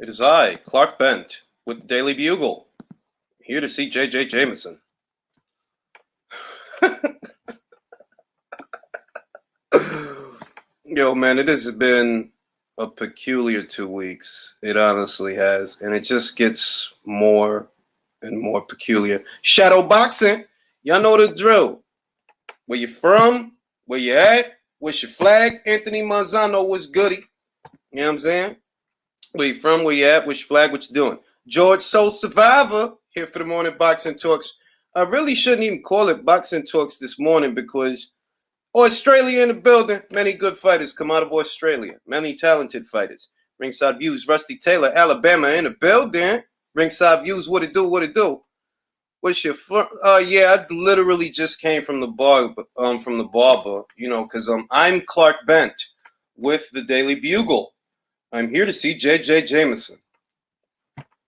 It is I, Clark Bent, with the Daily Bugle, here to see J.J. Jameson. Yo, man, it has been a peculiar 2 weeks. It honestly has. And it just gets more and more peculiar. Shadow boxing. Y'all know the drill. Where you from? Where you at? What's your flag? Anthony Manzano was goody. You know what I'm saying? Where you from? Where you at? What's your flag? What you doing? George Soul Survivor here for the morning boxing talks. I really shouldn't even call it boxing talks this morning because Australia in the building. Many good fighters come out of Australia. Many talented fighters. Ringside Views, Rusty Taylor, Alabama in the building. Ringside Views, what it do? What it do? What's your yeah, I literally just came from the barber, you know, because I'm Clark Bent with the Daily Bugle. I'm here to see J.J. Jameson.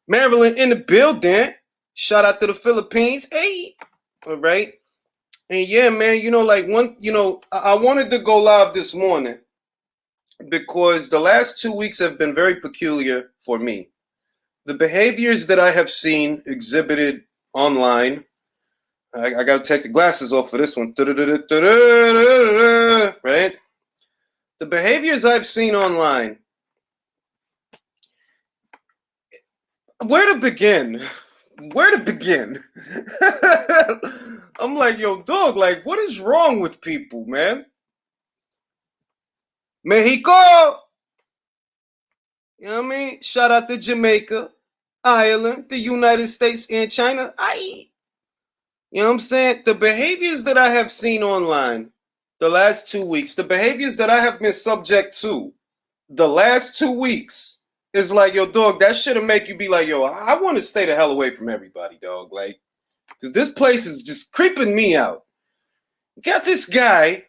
Maryland in the building. Shout out to the Philippines. Hey, all right. And yeah, man, you know, like I wanted to go live this morning because the last 2 weeks have been very peculiar for me. The behaviors that I have seen exhibited online, I got to take the glasses off for this one, right? The behaviors I've seen online, where to begin? Where to begin? I'm like, yo, dog, like, what is wrong with people, man? Mexico! You know what I mean? Shout out to Jamaica, Ireland, the United States, and China. You know what I'm saying? The behaviors that I have seen online the last 2 weeks, the behaviors that I have been subject to the last 2 weeks is like, yo, dog, that should make you be like, yo, I want to stay the hell away from everybody, dog. Like, because this place is just creeping me out. You got this guy,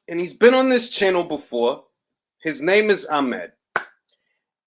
and he's been on this channel before. His name is Ahmed.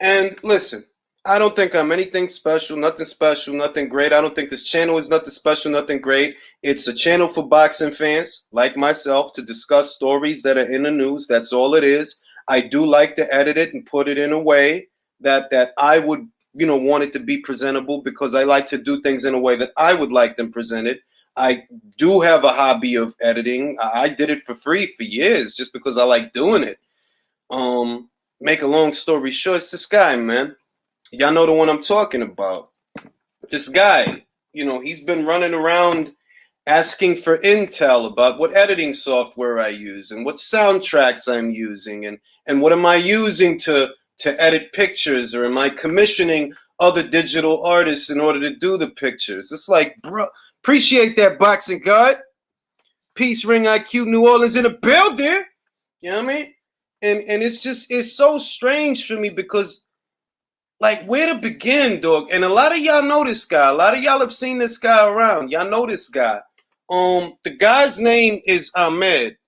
And listen, I don't think I'm anything special, nothing great. I don't think this channel is nothing special, nothing great. It's a channel for boxing fans like myself to discuss stories that are in the news. That's all it is. I do like to edit it and put it in a way that I would, want it to be presentable because I like to do things in a way that I would like them presented. I do have a hobby of editing. I did it for free for years just because I like doing it. Make a long story short, it's this guy, man. Y'all know the one I'm talking about. This guy, he's been running around asking for intel about what editing software I use and what soundtracks I'm using and what am I using to edit pictures, or am I commissioning other digital artists in order to do the pictures? It's like, bro, appreciate that, boxing god. Peace, Ring IQ, New Orleans in the building. You know what I mean? And it's so strange for me because, like, where to begin, dog? And a lot of y'all know this guy. A lot of y'all have seen this guy around. Y'all know this guy. The guy's name is Ahmed.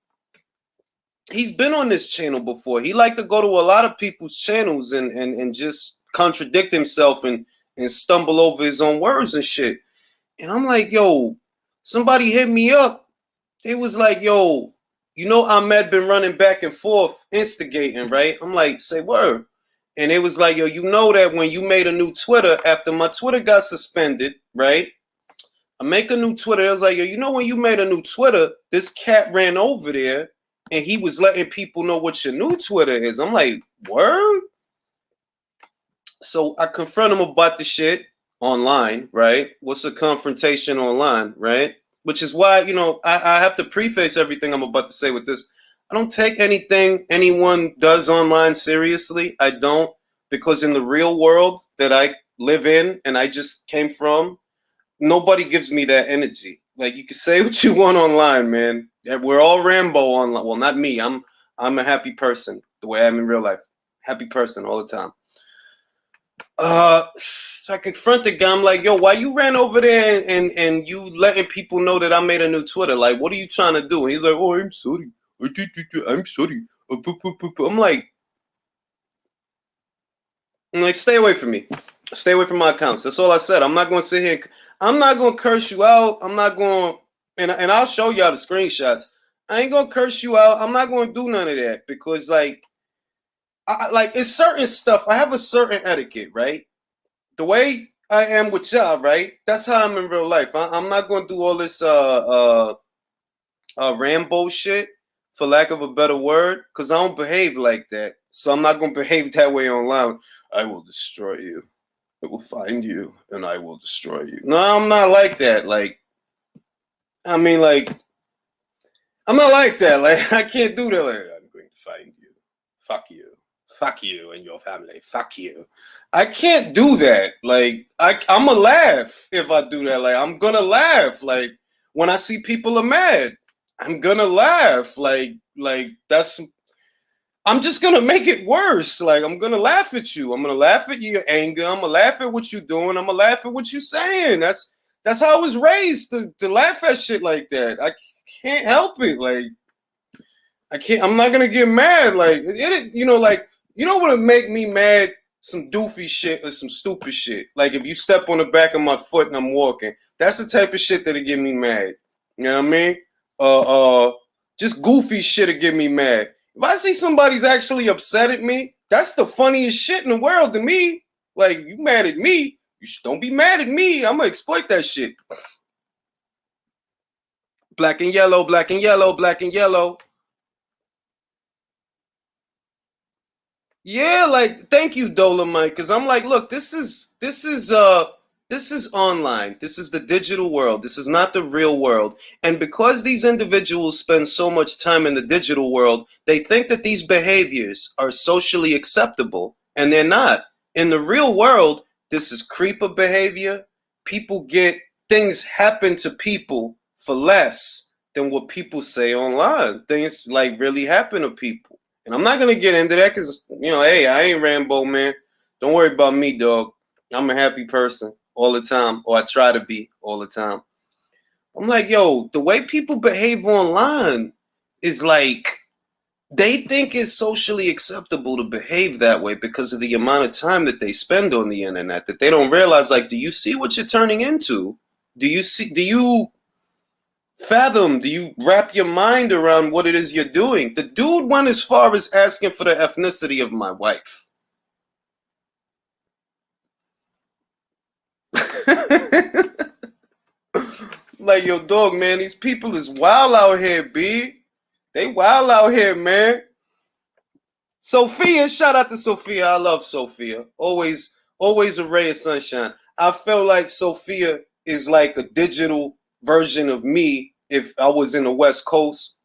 He's been on this channel before. He liked to go to a lot of people's channels and just contradict himself and stumble over his own words and shit. And I'm like, yo, somebody hit me up. They was like, yo, Ahmed been running back and forth, instigating, right? I'm like, say word. And it was like, yo, that when you made a new Twitter, after my Twitter got suspended, right? I make a new Twitter. It was like, yo, when you made a new Twitter, this cat ran over there and he was letting people know what your new Twitter is. I'm like, word? So I confront him about the shit online, right? What's a confrontation online, right? Which is why, I have to preface everything I'm about to say with this. I don't take anything anyone does online seriously. I don't, because in the real world that I live in and I just came from, nobody gives me that energy. Like, you can say what you want online, man. We're all Rambo online. Well, not me. I'm a happy person the way I am in real life. Happy person all the time. So I confront the guy. I'm like, yo, why you ran over there and you letting people know that I made a new Twitter? Like, what are you trying to do? And he's like, oh, I'm sorry. I'm sorry. I'm like, stay away from me. Stay away from my accounts. That's all I said. I'm not going to sit here. I'm not going to curse you out. I'm not going, and I'll show y'all the screenshots. I ain't going to curse you out. I'm not going to do none of that because, like, like it's certain stuff. I have a certain etiquette, right? The way I am with y'all, right? That's how I'm in real life. I'm not gonna do all this Rambo shit, for lack of a better word, because I don't behave like that. So I'm not gonna behave that way online. I will destroy you. I will find you and I will destroy you. No, I'm not like that. Like, I mean, like, I'm not like that. Like, I can't do that. Like, I'm going to find you. Fuck you. Fuck you and your family. Fuck you. I can't do that. Like, I'm gonna laugh if I do that. Like, I'm gonna laugh. Like, when I see people are mad, I'm gonna laugh. Like that's. I'm just gonna make it worse. Like, I'm gonna laugh at you. I'm gonna laugh at your anger. I'm gonna laugh at what you're doing. I'm gonna laugh at what you're saying. That's how I was raised to laugh at shit like that. I can't help it. Like, I can't. I'm not gonna get mad. Like like what would make me mad? Some doofy shit or some stupid shit. Like if you step on the back of my foot and I'm walking, that's the type of shit that'll get me mad. You know what I mean? Just goofy shit to get me mad. If I see somebody's actually upset at me, that's the funniest shit in the world to me. Like, you mad at me? Don't be mad at me. I'm gonna exploit that shit. Black and yellow, black and yellow, black and yellow. Yeah, like thank you, Dolomite, because I'm like, look, this is online. This is the digital world. This is not the real world. And because these individuals spend so much time in the digital world, they think that these behaviors are socially acceptable, and they're not. In the real world, this is creeper behavior. People get things happen to people for less than what people say online. Things like really happen to people. And I'm not gonna get into that because hey, I ain't Rambo, man. Don't worry about me, dog. I'm a happy person all the time, or I try to be all the time. I'm like, yo, the way people behave online is like they think it's socially acceptable to behave that way because of the amount of time that they spend on the internet, that they don't realize, like, do you see what you're turning into? Do you fathom, do you wrap your mind around what it is you're doing? The dude went as far as asking for the ethnicity of my wife. Like, yo, dog, man, these people is wild out here, B. They wild out here, man. Sophia, shout out to Sophia. I love Sophia. Always a ray of sunshine. I feel like Sophia is like a digital version of me if I was in the West Coast.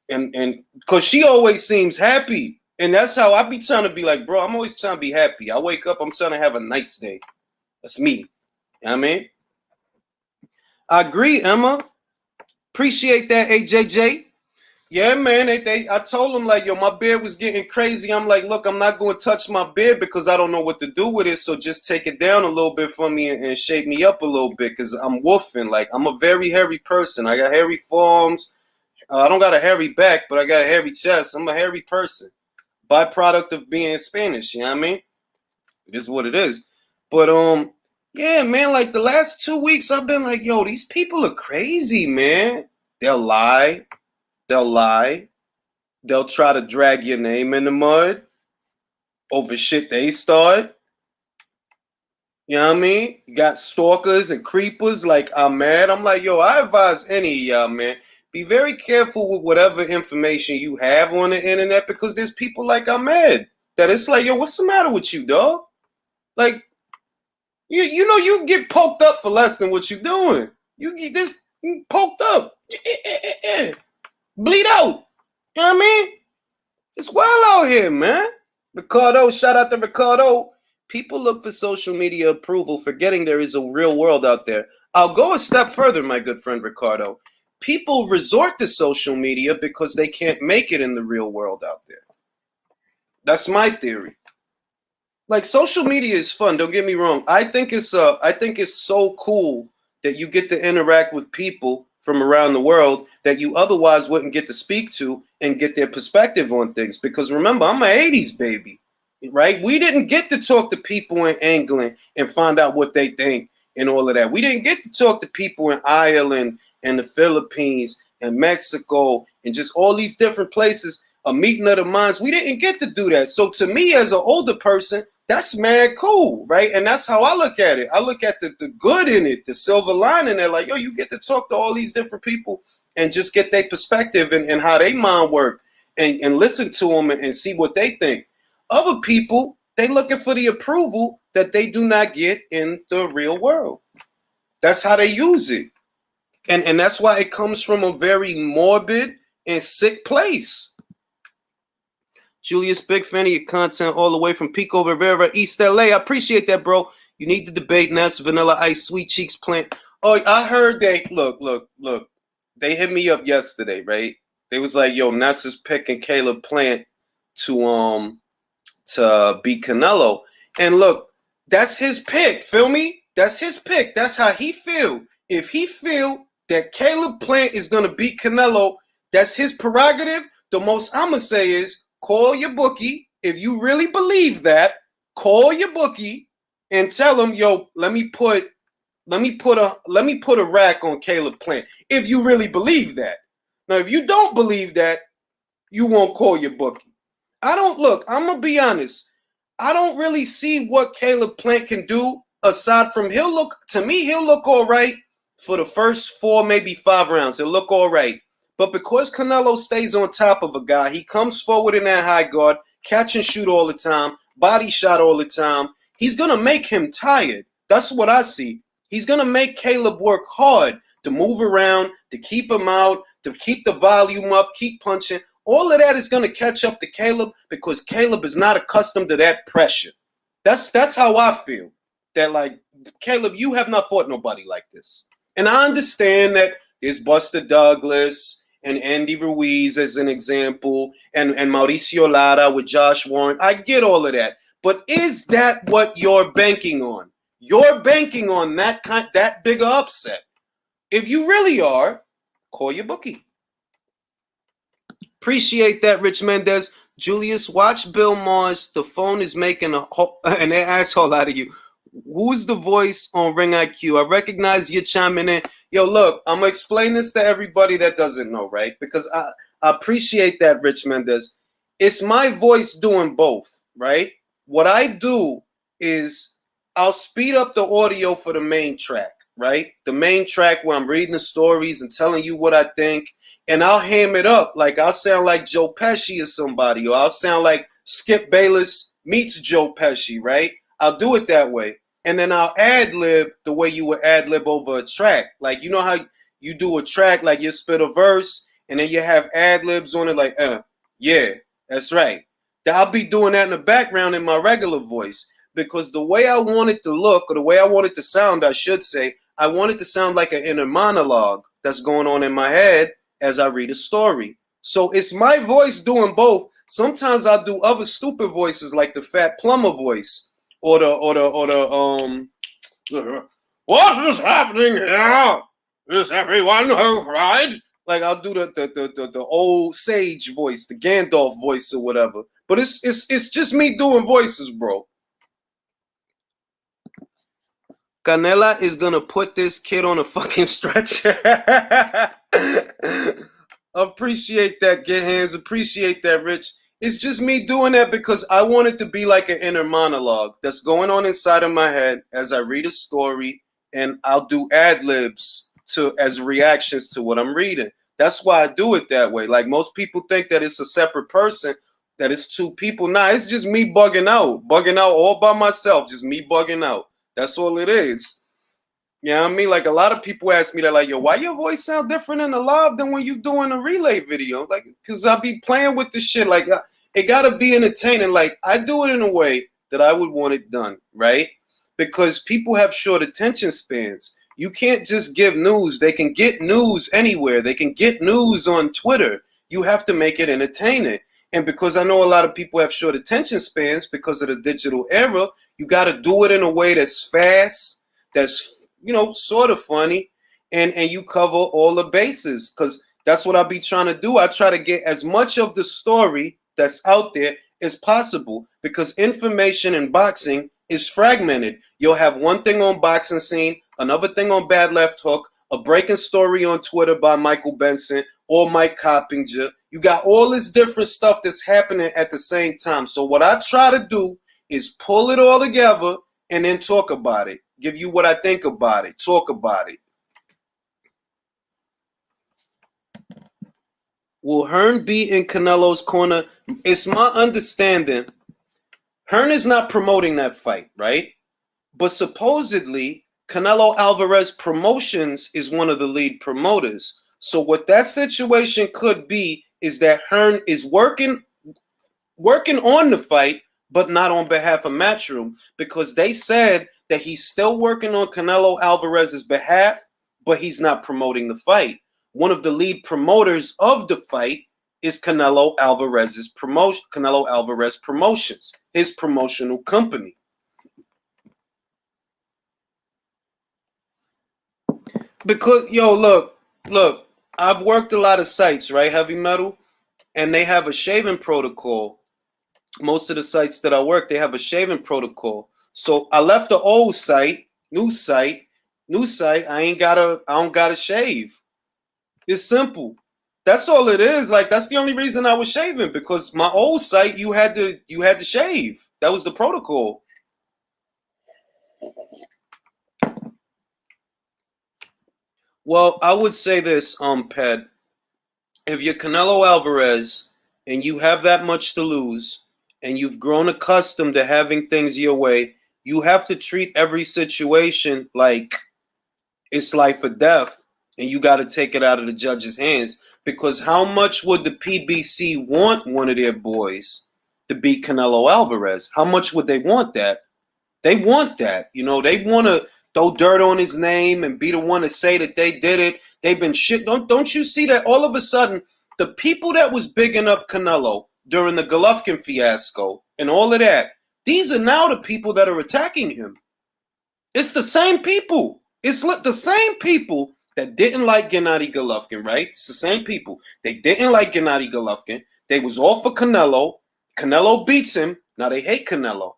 And because she always seems happy. And that's how I be trying to be like, bro, I'm always trying to be happy. I wake up, I'm trying to have a nice day. That's me. You know what I mean? I agree, Emma. Appreciate that, AJJ. Yeah, man. I told them, like, yo, my beard was getting crazy. I'm like, look, I'm not going to touch my beard because I don't know what to do with it. So just take it down a little bit for me and shape me up a little bit because I'm woofing. Like, I'm a very hairy person. I got hairy forearms. I don't got a hairy back, but I got a hairy chest. I'm a hairy person. Byproduct of being Spanish, you know what I mean? It is what it is. But yeah, man, like the last 2 weeks I've been like, yo, these people are crazy, man. They'll lie. They'll lie. They'll try to drag your name in the mud over shit they start. You know what I mean? You got stalkers and creepers like I'm mad. I'm like, yo, I advise any of y'all, man, be very careful with whatever information you have on the internet because there's people like I'm mad that it's like, yo, what's the matter with you, dog? Like, you get poked up for less than what you're doing. You get this poked up. Bleed out. You know what I mean? It's wild out here, man. Ricardo, shout out to Ricardo. People look for social media approval, forgetting there is a real world out there. I'll go a step further, my good friend Ricardo. People resort to social media because they can't make it in the real world out there. That's my theory. Like, social media is fun, don't get me wrong. I think it's so cool that you get to interact with people from around the world that you otherwise wouldn't get to speak to and get their perspective on things. Because remember, I'm an 80s baby, right? We didn't get to talk to people in England and find out what they think and all of that. We didn't get to talk to people in Ireland and the Philippines and Mexico and just all these different places a meeting of the minds. We didn't get to do that. So to me, as an older person, that's mad cool, right? And that's how I look at it. I look at the good in it, the silver lining there. Like, yo, you get to talk to all these different people and just get their perspective and how they mind work and listen to them and see what they think. Other people, they looking for the approval that they do not get in the real world. That's how they use it. And that's why it comes from a very morbid and sick place. Julius, big fan of your content all the way from Pico Rivera, East LA. I appreciate that, bro. You need to debate Ness, Vanilla Ice, Sweet Cheeks plant. Oh, I heard they look. They hit me up yesterday, right? They was like, yo, Ness is picking Caleb Plant to beat Canelo. And look, that's his pick. Feel me? That's his pick. That's how he feel. If he feel that Caleb Plant is gonna beat Canelo, that's his prerogative. The most I'm gonna say is call your bookie. If you really believe that, call your bookie and tell him, yo, let me put a rack on Caleb Plant. If you really believe that. Now, if you don't believe that, you won't call your bookie. I'm gonna be honest. I don't really see what Caleb Plant can do aside from he'll look all right for the first 4, maybe 5 rounds. He'll look all right. But because Canelo stays on top of a guy, he comes forward in that high guard, catch and shoot all the time, body shot all the time, he's going to make him tired. That's what I see. He's going to make Caleb work hard to move around, to keep him out, to keep the volume up, keep punching. All of that is going to catch up to Caleb because Caleb is not accustomed to that pressure. That's how I feel. That, like, Caleb, you have not fought nobody like this. And I understand that there's Buster Douglas and Andy Ruiz as an example, and Mauricio Lara with Josh Warren. I get all of that. But is that what you're banking on? You're banking on that bigger upset. If you really are, call your bookie. Appreciate that, Rich Mendez. Julius, watch Bill Maher's. The phone is making an asshole out of you. Who's the voice on Ring IQ? I recognize you chiming in. Yo, look, I'm going to explain this to everybody that doesn't know, right? Because I appreciate that, Rich Mendez. It's my voice doing both, right? What I do is I'll speed up the audio for the main track, right? The main track where I'm reading the stories and telling you what I think. And I'll ham it up. Like, I'll sound like Joe Pesci or somebody. Or I'll sound like Skip Bayless meets Joe Pesci, right? I'll do it that way. And then I'll ad-lib the way you would ad-lib over a track. Like, you know how you do a track, like you spit a verse, and then you have ad-libs on it like, yeah, that's right. I'll be doing that in the background in my regular voice. Because the way I want it to look, or the way I want it to sound, I should say, I want it to sound like an inner monologue that's going on in my head as I read a story. So it's my voice doing both. Sometimes I'll do other stupid voices like the Fat Plumber voice. Or the what is happening here? Is everyone home, right? Like, I'll do the old sage voice, the Gandalf voice or whatever. But it's just me doing voices, bro. Canela is gonna put this kid on a fucking stretcher. Appreciate that, Get Hands. Appreciate that, Rich. It's just me doing that because I want it to be like an inner monologue that's going on inside of my head as I read a story, and I'll do ad-libs as reactions to what I'm reading. That's why I do it that way. Like, most people think that it's a separate person, that it's 2 people. Nah, it's just me bugging out all by myself, just me bugging out. That's all it is. You know what I mean? Like, a lot of people ask me that, like, yo, why your voice sound different in the live than when you doing a relay video? Like, because I be playing with the shit. Like, it got to be entertaining. Like, I do it in a way that I would want it done, right? Because people have short attention spans. You can't just give news. They can get news anywhere. They can get news on Twitter. You have to make it entertaining. And because I know a lot of people have short attention spans because of the digital era, you got to do it in a way that's fast, that's, you know, sort of funny, and you cover all the bases, because that's what I'll be trying to do. I try to get as much of the story that's out there as possible, because information in boxing is fragmented. You'll have one thing on Boxing Scene, another thing on Bad Left Hook, a breaking story on Twitter by Michael Benson or Mike Coppinger. You got all this different stuff that's happening at the same time. So what I try to do is pull it all together and then talk about it. Give you what I think about it. Talk about it. Will Hearn be in Canelo's corner? It's my understanding Hearn is not promoting that fight, right? But supposedly Canelo Alvarez Promotions is one of the lead promoters. So what that situation could be is that Hearn is working on the fight, but not on behalf of Matchroom, because they said that he's still working on Canelo Alvarez's behalf, but he's not promoting the fight. One of the lead promoters of the fight is Canelo Alvarez Promotions, his promotional company. Because look, I've worked a lot of sites, right? Heavy Metal, and they have a shaving protocol. Most of the sites that I work, they have a shaving protocol. So I left the old site, new site. I don't gotta shave. It's simple. That's all it is. Like, that's the only reason I was shaving, because my old site you had to shave. That was the protocol. Well, I would say this, Ped. If you're Canelo Alvarez and you have that much to lose and you've grown accustomed to having things your way, you have to treat every situation like it's life or death, and you got to take it out of the judge's hands. Because how much would the PBC want one of their boys to beat Canelo Alvarez? How much would they want that? They want that. They want to throw dirt on his name and be the one to say that they did it. They've been shit. Don't you see that all of a sudden the people that was bigging up Canelo during the Golovkin fiasco and all of that, these are now the people that are attacking him. It's the same people. It's the same people that didn't like Gennady Golovkin, right? It's the same people. They didn't like Gennady Golovkin. They was all for Canelo. Canelo beats him. Now they hate Canelo.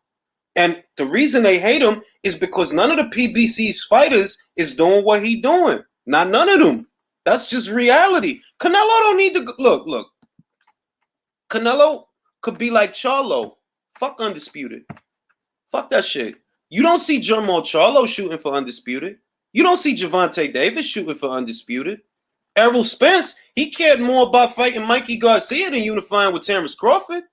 And the reason they hate him is because none of the PBC's fighters is doing what he doing. Not none of them. That's just reality. Canelo don't need to look. Canelo could be like Charlo. Fuck Undisputed. Fuck that shit. You don't see Jermall Charlo shooting for Undisputed. You don't see Gervonta Davis shooting for Undisputed. Errol Spence, he cared more about fighting Mikey Garcia than unifying with Terrence Crawford.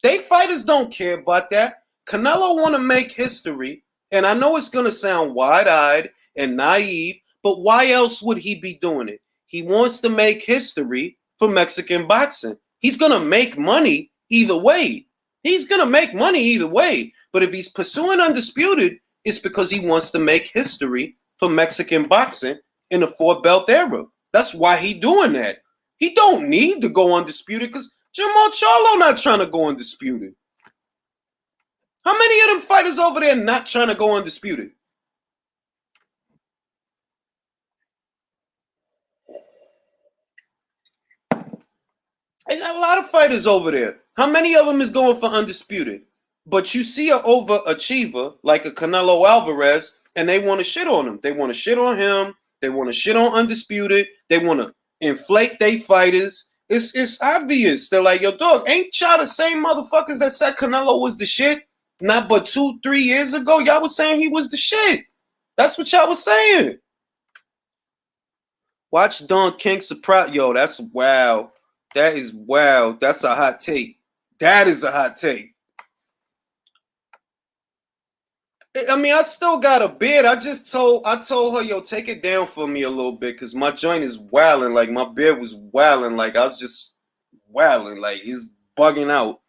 They fighters don't care about that. Canelo want to make history, and I know it's going to sound wide-eyed and naive, but why else would he be doing it? He wants to make history for Mexican boxing. He's going to make money either way. But if he's pursuing Undisputed, it's because he wants to make history for Mexican boxing in the four-belt era. That's why he doing that. He don't need to go Undisputed because Jermall Charlo not trying to go Undisputed. How many of them fighters over there not trying to go Undisputed? They got a lot of fighters over there. How many of them is going for Undisputed? But you see an overachiever like a Canelo Alvarez, and they want to shit on him. They want to shit on him. They want to shit on Undisputed. They want to inflate their fighters. It's obvious. They're like, yo, dog, ain't y'all the same motherfuckers that said Canelo was the shit? Not but 2-3 years ago, y'all was saying he was the shit. That's what y'all was saying. Watch Don King surprise. Yo, that's wow. That is wow. That's a hot take. That is a hot take. I mean, I still got a beard. I told her, yo, take it down for me a little bit, because my joint is wilding. Like, my beard was wilding. Like, I was just wilding. Like, he's bugging out.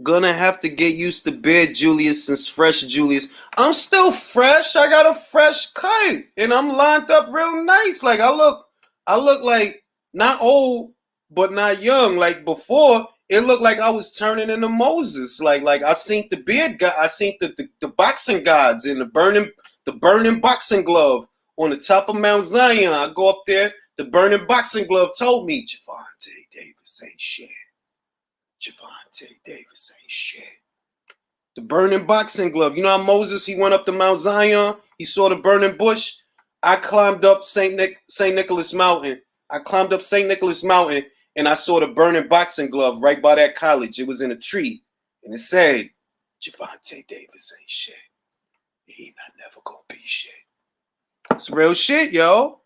Gonna have to get used to beard Julius since fresh Julius. I'm still fresh. I got a fresh cut. And I'm lined up real nice. Like, I look like not old, but not young. Like, before, it looked like I was turning into Moses. Like I seen the beard guy, I seen the boxing gods in the burning boxing glove on the top of Mount Zion. I go up there, the burning boxing glove told me, Gervonta Davis ain't shit. Gervonta Davis ain't shit. The burning boxing glove. You know how Moses, he went up to Mount Zion, he saw the burning bush. I climbed up St. Nicholas Mountain. I climbed up St. Nicholas Mountain and I saw the burning boxing glove right by that college. It was in a tree. And it said, Javante Davis ain't shit. He not never gonna be shit. It's real shit, yo.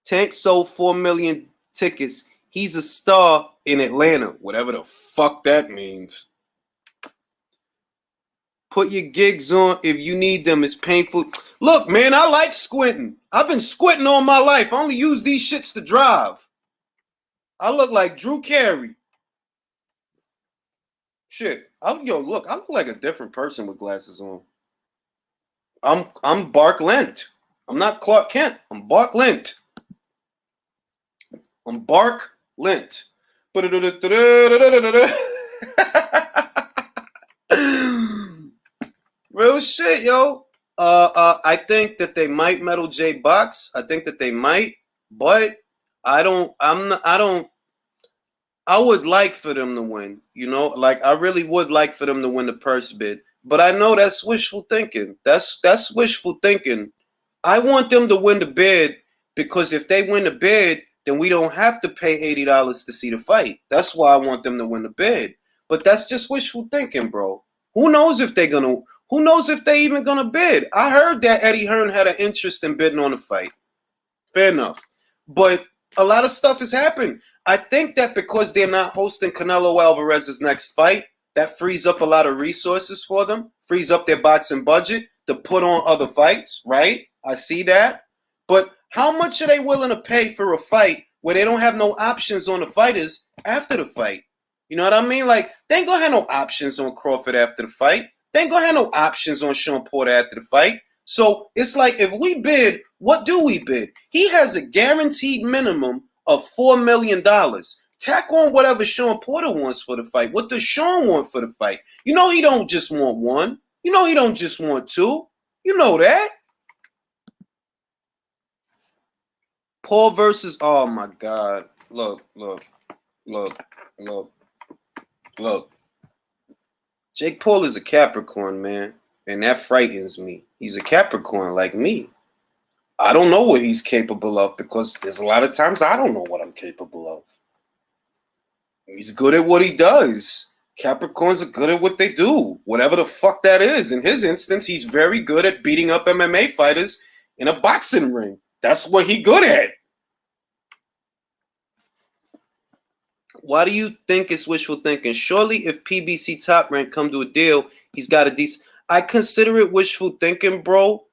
Tank sold 4 million tickets. He's a star in Atlanta. Whatever the fuck that means. Put your gigs on if you need them. It's painful. Look, man, I like squinting. I've been squinting all my life. I only use these shits to drive. I look like Drew Carey. Shit. Look, I look like a different person with glasses on. I'm Bark Lent. I'm not Clark Kent. I'm Bark Lent. I'm Bark Lent. Real shit, yo. I think that they might Metal J box. I think that they might, but I would like for them to win, like I really would like for them to win the purse bid. But I know that's wishful thinking. That's wishful thinking. I want them to win the bid because if they win the bid, then we don't have to pay $80 to see the fight. That's why I want them to win the bid. But that's just wishful thinking, bro. Who knows if they even gonna bid? I heard that Eddie Hearn had an interest in bidding on the fight. Fair enough. But a lot of stuff has happened. I think that because they're not hosting Canelo Alvarez's next fight, that frees up a lot of resources for them, frees up their boxing budget to put on other fights, right? I see that. But how much are they willing to pay for a fight where they don't have no options on the fighters after the fight? You know what I mean? Like, they ain't gonna have no options on Crawford after the fight. They ain't gonna have no options on Sean Porter after the fight. So it's like, if we bid, what do we bid? He has a guaranteed minimum of $4 million. Tack on whatever Sean Porter wants for the fight. What does Sean want for the fight? You know he don't just want one. You know he don't just want two. You know that. Paul versus, oh my God. Look. Jake Paul is a Capricorn, man. And that frightens me. He's a Capricorn like me. I don't know what he's capable of because there's a lot of times I don't know what I'm capable of. He's good at what he does. Capricorns are good at what they do. Whatever the fuck that is. In his instance, he's very good at beating up MMA fighters in a boxing ring. That's what he's good at. Why do you think it's wishful thinking? Surely if PBC Top Rank come to a deal, he's got a decent... I consider it wishful thinking, bro,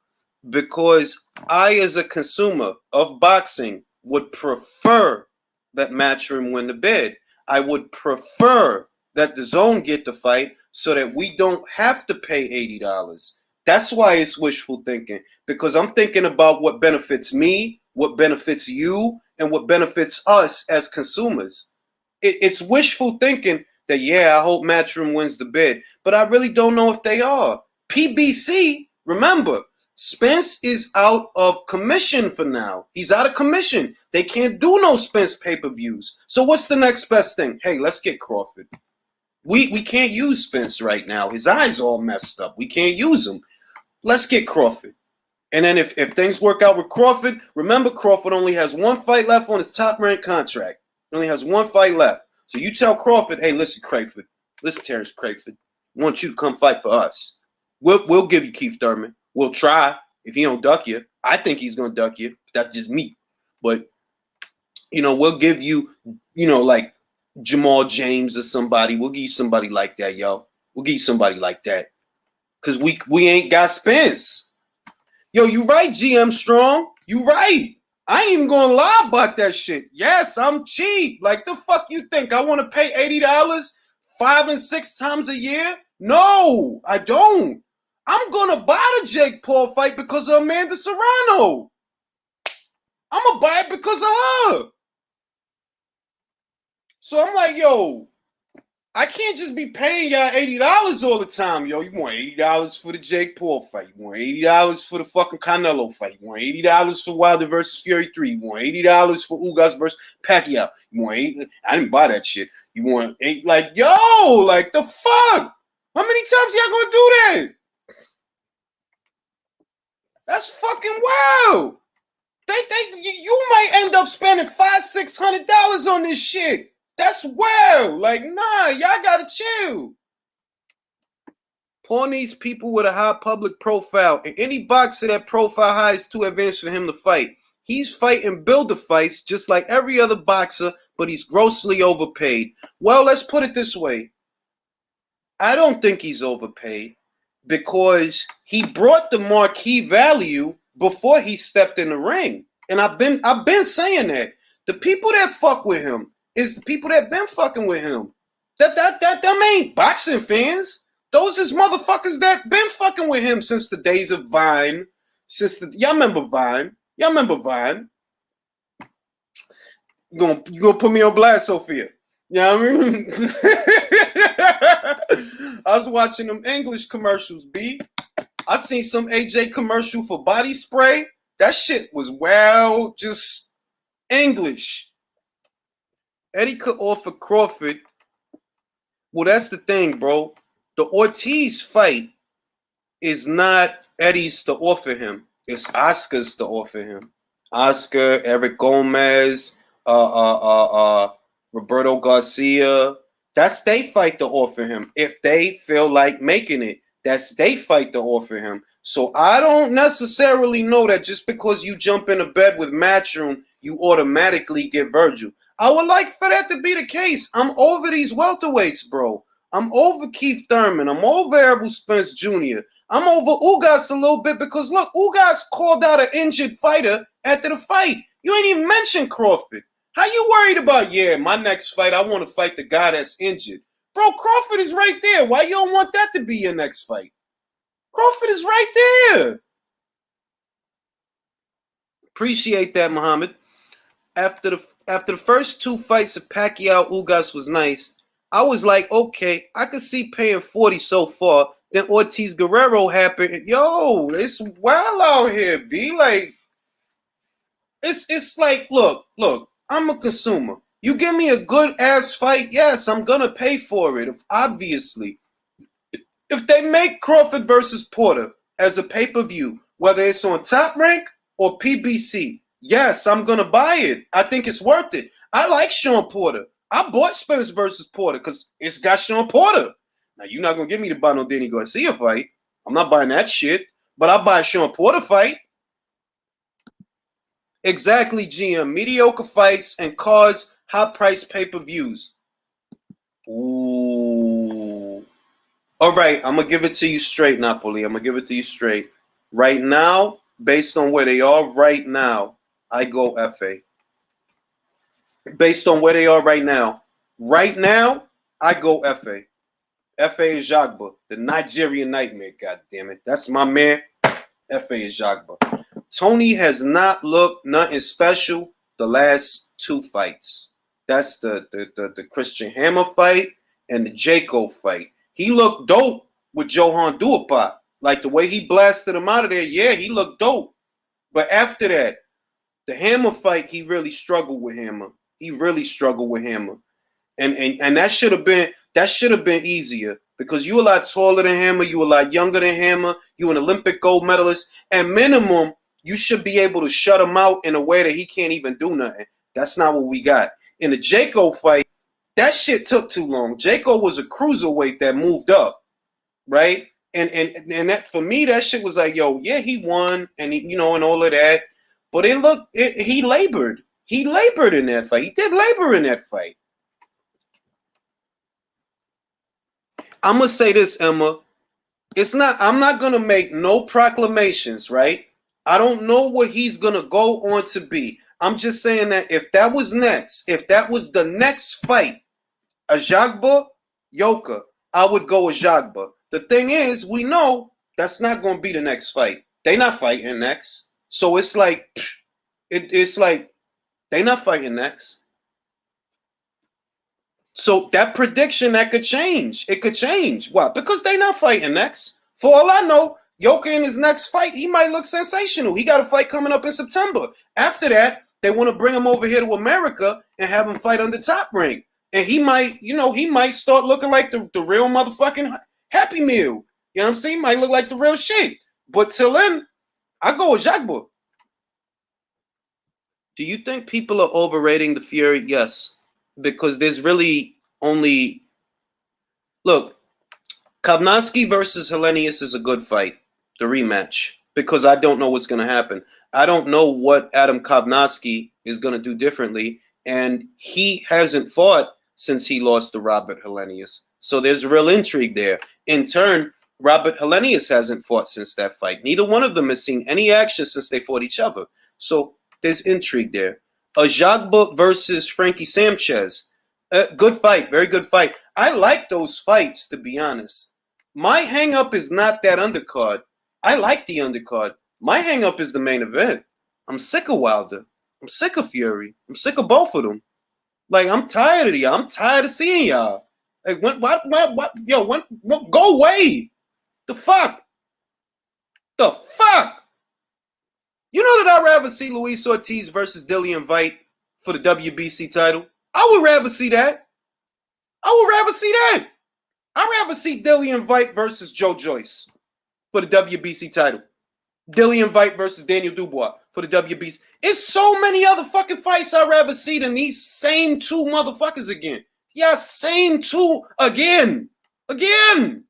because I, as a consumer of boxing, would prefer that Matchroom win the bid. I would prefer that the Zone get the fight so that we don't have to pay $80. That's why it's wishful thinking, because I'm thinking about what benefits me, what benefits you, and what benefits us as consumers. It's wishful thinking that, yeah, I hope Matchroom wins the bid, but I really don't know if they are. PBC, remember, Spence is out of commission for now. He's out of commission. They can't do no Spence pay-per-views. So what's the next best thing? Hey, let's get Crawford. We can't use Spence right now. His eyes all messed up. We can't use him. Let's get Crawford. And then if things work out with Crawford, remember Crawford only has one fight left on his top-ranked contract. He only has one fight left. So you tell Crawford, hey, listen, Crayford. Listen, Terrence Crayford. I want you to come fight for us. We'll give you Keith Thurman. We'll try. If he don't duck you, I think he's going to duck you. That's just me. But, we'll give you, like Jamal James or somebody. We'll give you somebody like that, yo. We'll give you somebody like that. Because we ain't got Spence. Yo, you right, GM Strong. You right. I ain't even going to lie about that shit. Yes, I'm cheap. Like, the fuck you think? I want to pay $80 5 and 6 times a year? No, I don't. I'm going to buy the Jake Paul fight because of Amanda Serrano. I'm going to buy it because of her. So I'm like, yo, I can't just be paying y'all $80 all the time, yo. You want $80 for the Jake Paul fight. You want $80 for the fucking Canelo fight. You want $80 for Wilder versus Fury 3. You want $80 for Ugas versus Pacquiao. You want I didn't buy that shit. You want like, yo, like the fuck? How many times y'all gonna do that? That's fucking wild. You might end up spending $500-$600 on this shit. That's wild. Like, nah, y'all gotta chill. Pawn these people with a high public profile, and any boxer that profile high is too advanced for him to fight. He's fighting builder fights just like every other boxer, but he's grossly overpaid. Well, let's put it this way. I don't think he's overpaid because he brought the marquee value before he stepped in the ring. And I've been saying that. The people that fuck with him is the people that been fucking with him. Them ain't boxing fans. Those is motherfuckers that been fucking with him since the days of Vine. Y'all remember Vine? You gonna put me on blast, Sophia? You know what I mean? I was watching them English commercials, B. I seen some AJ commercial for body spray. That shit was just English. Eddie could offer Crawford. Well, that's the thing, bro. The Ortiz fight is not Eddie's to offer him. It's Oscar's to offer him. Oscar, Eric Gomez, Roberto Garcia. That's they fight to offer him. If they feel like making it, that's they fight to offer him. So I don't necessarily know that just because you jump in a bed with Matchroom, you automatically get Virgil. I would like for that to be the case. I'm over these welterweights, bro. I'm over Keith Thurman. I'm over Errol Spence Jr. I'm over Ugas a little bit because, look, Ugas called out an injured fighter after the fight. You ain't even mentioned Crawford. How you worried about, my next fight, I want to fight the guy that's injured? Bro, Crawford is right there. Why you don't want that to be your next fight? Crawford is right there. Appreciate that, Muhammad. After the first two fights of Pacquiao, Ugas was nice. I was like, okay, I could see paying 40 so far. Then Ortiz Guerrero happened. Yo, it's wild out here, B. Like, it's like, look, I'm a consumer. You give me a good ass fight, yes, I'm gonna pay for it. Obviously, if they make Crawford versus Porter as a pay-per-view, whether it's on Top Rank or PBC, yes, I'm gonna buy it. I think it's worth it. I like Sean Porter. I bought Spence versus Porter because it's got Sean Porter. Now, you're not going to give me the buy no Danny Garcia fight. I'm not buying that shit. But I'll buy a Sean Porter fight. Exactly, GM. Mediocre fights and cause high-priced pay-per-views. Ooh. All right, I'm going to give it to you straight, Napoli. I'm going to give it to you straight. Right now, based on where they are right now, I go FA. Based on where they are right now. Right now, I go FA. FA is Jagba, the Nigerian nightmare, God damn it. That's my man. FA is Jagba. Tony has not looked nothing special the last two fights. That's the Christian Hammer fight and the Jaco fight. He looked dope with Johan Duhaupas. Like the way he blasted him out of there, he looked dope. But after that, the Hammer fight, he really struggled with Hammer. And that should have been easier because you a lot taller than Hammer, you a lot younger than Hammer, you an Olympic gold medalist. At minimum, you should be able to shut him out in a way that he can't even do nothing. That's not what we got. In the Jaco fight, that shit took too long. Jaco was a cruiserweight that moved up, right? And that for me, that shit was like, he won, and and all of that. But he labored. He labored in that fight. He did labor in that fight. I'm going to say this, Emma. I'm not going to make no proclamations, right? I don't know what he's going to go on to be. I'm just saying that if that was the next fight, Ajagba, Yoka, I would go Ajagba. The thing is, we know that's not going to be the next fight. They not fighting next. So it's like, they not fighting next. So that prediction, that could change. It could change. Why? Because they not fighting next. For all I know, Yoka in his next fight, he might look sensational. He got a fight coming up in September. After that, they want to bring him over here to America and have him fight under Top Rank. And he might start looking like the real motherfucking Happy Meal. You know what I'm saying? He might look like the real shit. But till then, I go with Jagbo. Do you think people are overrating the Fury? Yes, because there's really only look. Kovnowski versus Hellenius is a good fight, the rematch, because I don't know what's going to happen. I don't know what Adam Kovnowski is going to do differently, and he hasn't fought since he lost to Robert Hellenius. So there's real intrigue there. In turn, Robert Hellenius hasn't fought since that fight. Neither one of them has seen any action since they fought each other. So there's intrigue there. Ajagba versus Frankie Sanchez. Good fight, very good fight. I like those fights, to be honest. My hang up is not that undercard. I like the undercard. My hang up is the main event. I'm sick of Wilder. I'm sick of Fury. I'm sick of both of them. Like, I'm tired of y'all. I'm tired of seeing y'all. Like, what, yo, go away. The fuck? The fuck? You know that I'd rather see Luis Ortiz versus Dillian Vite for the WBC title? I would rather see that. I would rather see that. I'd rather see Dillian Vite versus Joe Joyce for the WBC title. Dillian Vite versus Daniel Dubois for the WBC. It's so many other fucking fights I'd rather see than these same two motherfuckers again. Yeah, same two again. Again.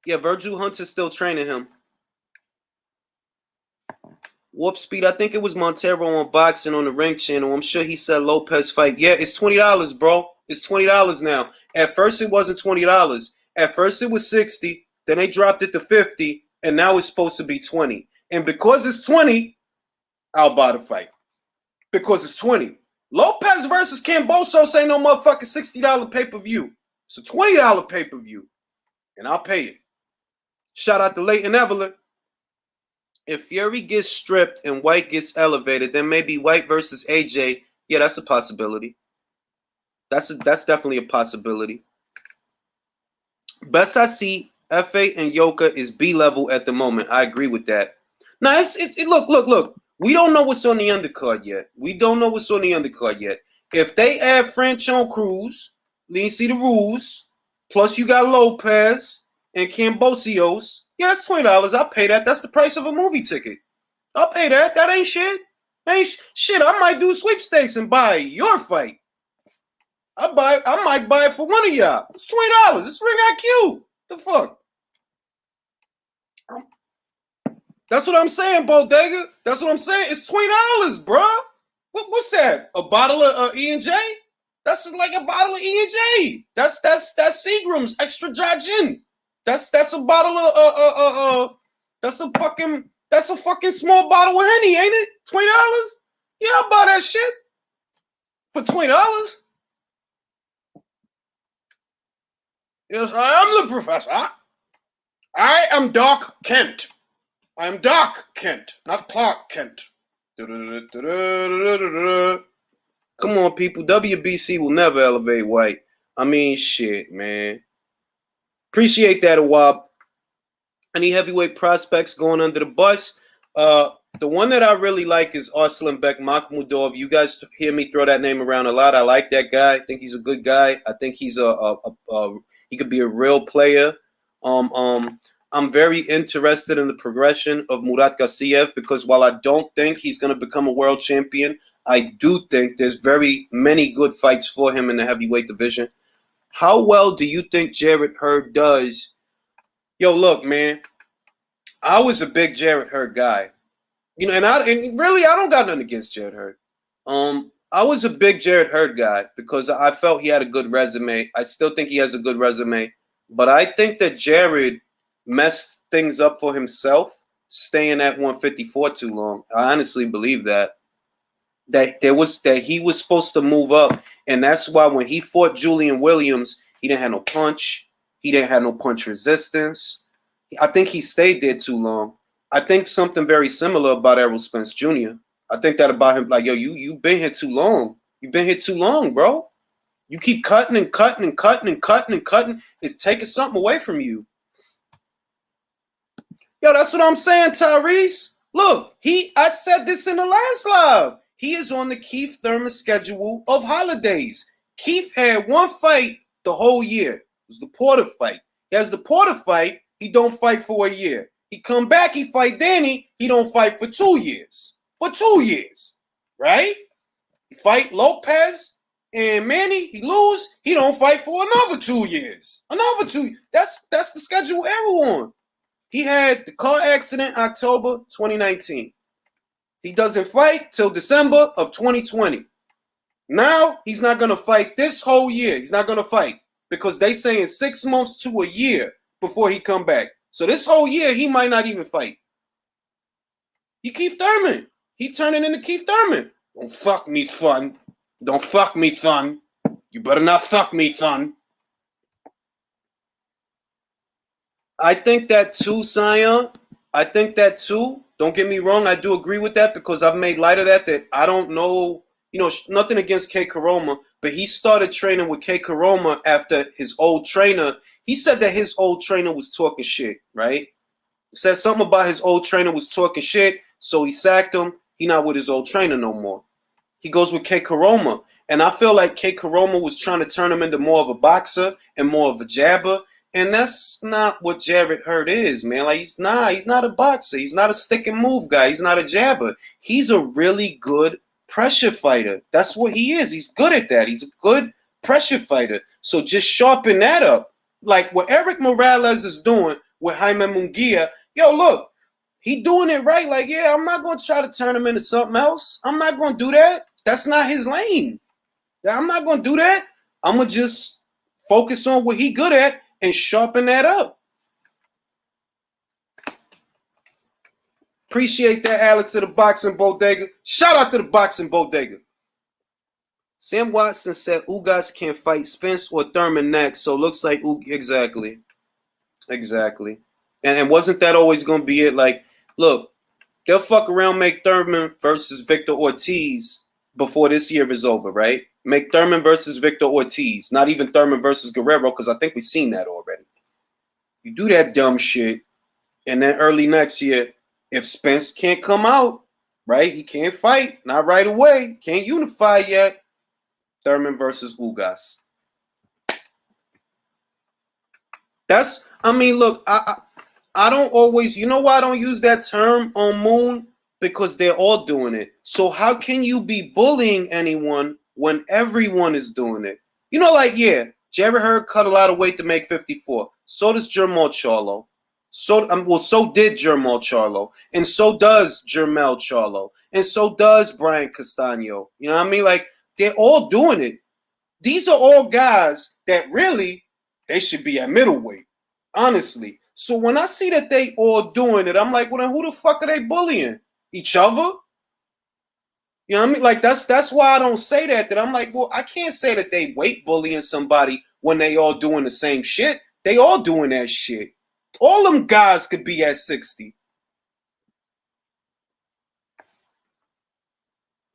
Yeah, Virgil Hunter's still training him. Warp Speed, I think it was Montero on Boxing on the Ring channel. I'm sure he said Lopez fight. Yeah, it's $20, bro. It's $20 now. At first, it wasn't $20. At first, it was $60. Then they dropped it to $50, and now it's supposed to be $20. And because it's $20, I'll buy the fight. Because it's $20. Lopez versus Cambosos ain't no motherfucking $60 pay-per-view. It's a $20 pay-per-view, and I'll pay it. Shout out to Leighton Evelyn. If Fury gets stripped and White gets elevated, then maybe White versus AJ. Yeah, that's a possibility. That's definitely a possibility. Best I see, F8 and Yoka is B level at the moment. I agree with that. Now, look. We don't know what's on the undercard yet. If they add Franchon Cruz, let's see the rules, plus you got Lopez and Cambosios, yeah, that's $20. I'll pay that. That's the price of a movie ticket. I'll pay that. That ain't shit. Shit, I might do sweepstakes and buy your fight. I might buy it for one of y'all. It's $20. It's ring IQ. The fuck? That's what I'm saying, Bodega. That's what I'm saying. It's $20, bro. What's that? A bottle of E&J? That's like a bottle of E&J. That's Seagram's extra dry gin. That's a bottle of that's a fucking small bottle of Henny, ain't it? $20? Yeah, I'll buy that shit for $20. Yes, I am the professor. I am Doc Kent. I am Doc Kent, not Clark Kent. Come on, people. WBC will never elevate White. I mean, shit, man. Appreciate that, Awab. Any heavyweight prospects going under the bus? The one that I really like is Arslanbek Makhmudov. You guys hear me throw that name around a lot. I like that guy. I think he's a good guy. I think he's he could be a real player. I'm very interested in the progression of Murat Gassiev because while I don't think he's going to become a world champion, I do think there's very many good fights for him in the heavyweight division. How well do you think Jarrett Hurd does? Yo, look, man, I was a big Jarrett Hurd guy. You know, and really I don't got nothing against Jarrett Hurd. I was a big Jarrett Hurd guy because I felt he had a good resume. I still think he has a good resume, but I think that Jarrett messed things up for himself staying at 154 too long. I honestly believe that he was supposed to move up, and that's why when he fought Julian Williams, he didn't have no punch. He didn't have no punch resistance. I think he stayed there too long. I think something very similar about Errol Spence Jr. I think that about him, like, yo, you've been here too long. You've been here too long, bro. You keep cutting and cutting and cutting and cutting and cutting. It's taking something away from you. Yo, that's what I'm saying, Tyrese. Look, I said this in the last live. He is on the Keith Thurman schedule of holidays. Keith had one fight the whole year. It was the Porter fight. He has the Porter fight. He don't fight for a year. He come back, he fight Danny, he don't fight for 2 years. For 2 years, right? He fight Lopez and Manny, he lose, he don't fight for another 2 years. Another 2. That's the schedule we're on. He had the car accident October 2019. He doesn't fight till December of 2020. Now he's not gonna fight this whole year. He's not gonna fight because they saying 6 months to a year before he come back. So this whole year he might not even fight. He Keith Thurman. He turning into Keith Thurman. Don't fuck me, son. Don't fuck me, son. You better not fuck me, son. I think that too, Sion. I think that too. Don't get me wrong. I do agree with that because I've made light of that I don't know, nothing against K. Karoma, but he started training with K. Karoma after his old trainer. He said that his old trainer was talking shit, right? He said something about his old trainer was talking shit, so he sacked him. He not with his old trainer no more. He goes with K. Karoma. And I feel like K. Karoma was trying to turn him into more of a boxer and more of a jabber. And that's not what Jarrett Hurd is, man. Like, he's not a boxer. He's not a stick and move guy. He's not a jabber. He's a really good pressure fighter. That's what he is. He's good at that. He's a good pressure fighter. So just sharpen that up. Like what Eric Morales is doing with Jaime Munguia. Yo, look, he doing it right. Like, yeah, I'm not going to try to turn him into something else. I'm not going to do that. That's not his lane. I'm not going to do that. I'm going to just focus on what he good at and sharpen that up. Appreciate that, Alex, to the Boxing Bodega. Shout out to the Boxing Bodega. Sam Watson said Ugas can't fight Spence or Thurman next, so looks like exactly. And wasn't that always going to be it? Like, look, they'll fuck around, make Thurman versus Victor Ortiz before this year is over, right? Make Thurman versus Victor Ortiz, not even Thurman versus Guerrero, because I think we've seen that already. You do that dumb shit, and then early next year, if Spence can't come out, right? He can't fight, not right away, can't unify yet. Thurman versus Ugas. Look, I don't always, you know why I don't use that term on Moon? Because they're all doing it. So how can you be bullying anyone when everyone is doing it? Yeah, Jarrett Hurd cut a lot of weight to make 54. So does Jermall Charlo. So did Jermall Charlo. And so does Jermell Charlo. And so does Brian Castano. You know what I mean? Like, they're all doing it. These are all guys that really, they should be at middleweight. Honestly. So when I see that they all doing it, I'm like, well, then who the fuck are they bullying? Each other? You know what I mean? Like, that's why I don't say that I'm like, well, I can't say that they weight bullying somebody when they all doing the same shit. They all doing that shit. All them guys could be at 60.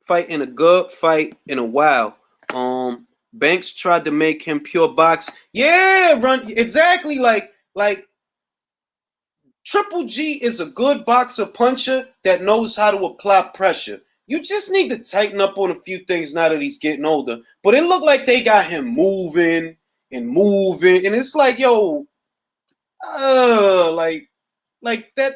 Fight in a good fight in a while. Banks tried to make him pure box. Yeah, run exactly like Triple G is a good boxer puncher that knows how to apply pressure. You just need to tighten up on a few things now that he's getting older. But it looked like they got him moving. And it's like, yo, like that,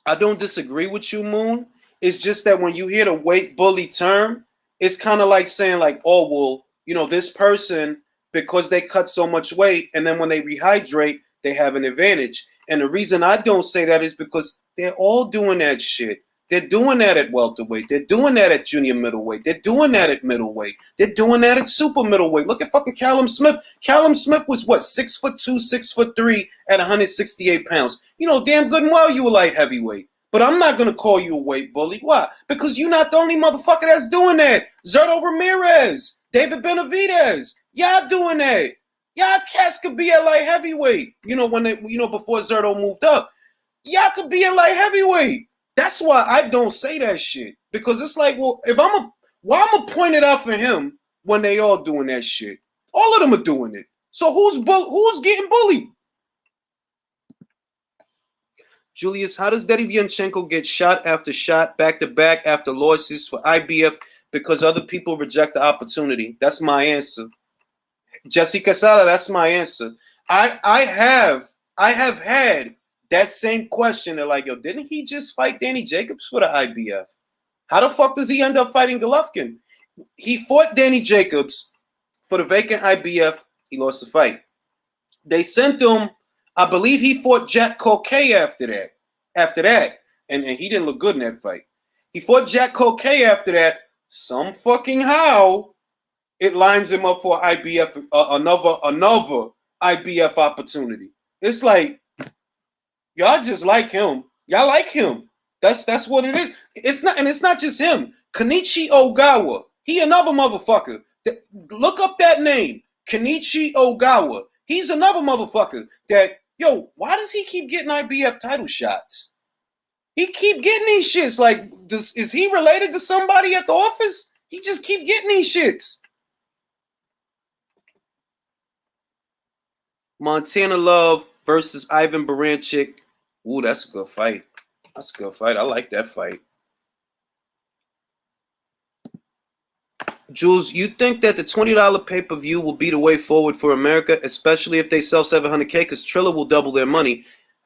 I don't disagree with you, Moon. It's just that when you hear the weight bully term, it's kind of like saying like, oh, well, this person, because they cut so much weight, and then when they rehydrate, they have an advantage. And the reason I don't say that is because they're all doing that shit. They're doing that at welterweight. They're doing that at junior middleweight. They're doing that at middleweight. They're doing that at super middleweight. Look at fucking Callum Smith. Callum Smith was what, 6'2", 6'3" at 168 pounds. Damn good and well you were light heavyweight. But I'm not going to call you a weight bully. Why? Because you're not the only motherfucker that's doing that. Zerto Ramirez, David Benavidez, y'all doing that. Y'all cats could be at light heavyweight. Before Zerto moved up. Y'all could be at light heavyweight. That's why I don't say that shit. Because it's like, well, why I'm going to point it out for him when they all doing that shit? All of them are doing it. So who's getting bullied? Julius, how does Derevyanchenko get shot after shot, back-to-back after losses for IBF because other people reject the opportunity? That's my answer. Jesse Casada, that's my answer. I have had that same question. They're like, yo, didn't he just fight Danny Jacobs for the IBF? How the fuck does he end up fighting Golovkin? He fought Danny Jacobs for the vacant IBF. He lost the fight. They sent him, I believe he fought Jack Coquet after that. And he didn't look good in that fight. He fought Jack Coquet after that. Some fucking how it lines him up for IBF, another IBF opportunity. It's like, y'all just like him. Y'all like him. That's what it is. It's not just him. Kenichi Ogawa. He another motherfucker. Look up that name. Kenichi Ogawa. He's another motherfucker that, yo, why does he keep getting IBF title shots? He keep getting these shits. Like, is he related to somebody at the office? He just keep getting these shits. Montana Love versus Ivan Baranchyk. Ooh, that's a good fight. That's a good fight. I like that fight. Jules, you think that the $20 pay-per-view will be the way forward for America, especially if they sell 700K, because Triller will double their money?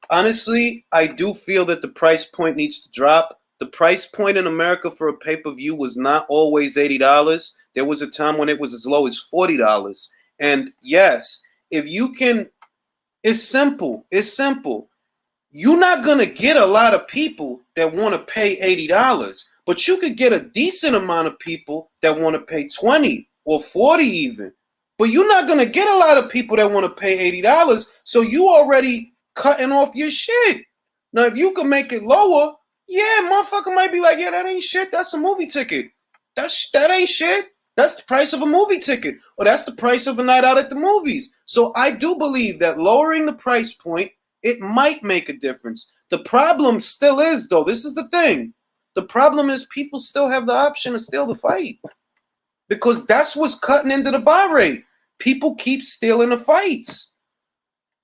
Honestly, I do feel that the price point needs to drop. The price point in America for a pay-per-view was not always $80. There was a time when it was as low as $40. And yes, if you can, it's simple. It's simple. You're not going to get a lot of people that want to pay $80, but you could get a decent amount of people that want to pay $20 or $40 even. But you're not going to get a lot of people that want to pay $80, so you already cutting off your shit. Now, if you can make it lower, yeah, motherfucker might be like, yeah, that ain't shit. That's a movie ticket. That ain't shit. That's the price of a movie ticket, or that's the price of a night out at the movies. So I do believe that lowering the price point, it might make a difference. The problem still is, though, this is the thing. The problem is people still have the option to steal the fight, because that's what's cutting into the buy rate. People keep stealing the fights.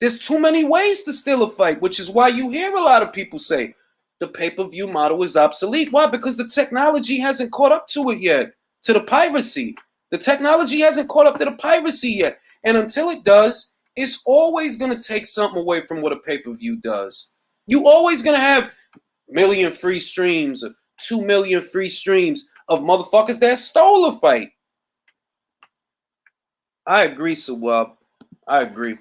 There's too many ways to steal a fight, which is why you hear a lot of people say the pay-per-view model is obsolete. Why? Because the technology hasn't caught up to it yet, to the piracy. The technology hasn't caught up to the piracy yet. And until it does, it's always going to take something away from what a pay-per-view does. You always going to have million free streams, or 2 million free streams of motherfuckers that stole a fight. I agree, Sawab. I agree.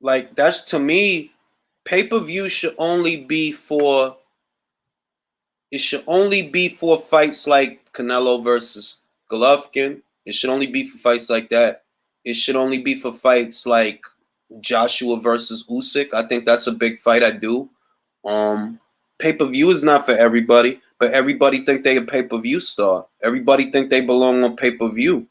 Like, that's, to me, pay-per-view should only be for fights like Canelo versus Golovkin. It should only be for fights like that. It should only be for fights like Joshua versus Usyk. I think that's a big fight. I do. Pay-per-view is not for everybody, but everybody think they a pay-per-view star. Everybody think they belong on pay-per-view.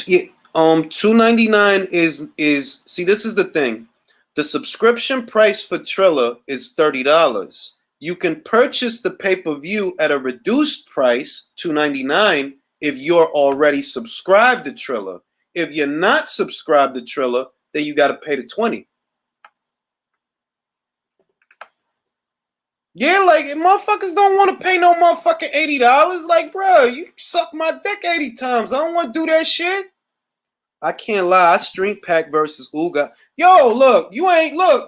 Yeah, $2.99 is see, this is the thing. The subscription price for Triller is $30. You can purchase the pay-per-view at a reduced price, $2.99, if you're already subscribed to Triller. If you're not subscribed to Triller, then you got to pay the $20. Yeah, like, if motherfuckers don't want to pay no motherfucking $80, like, bro, you suck my dick 80 times. I don't want to do that shit. I can't lie. I stream Pack versus Uga. Yo, look,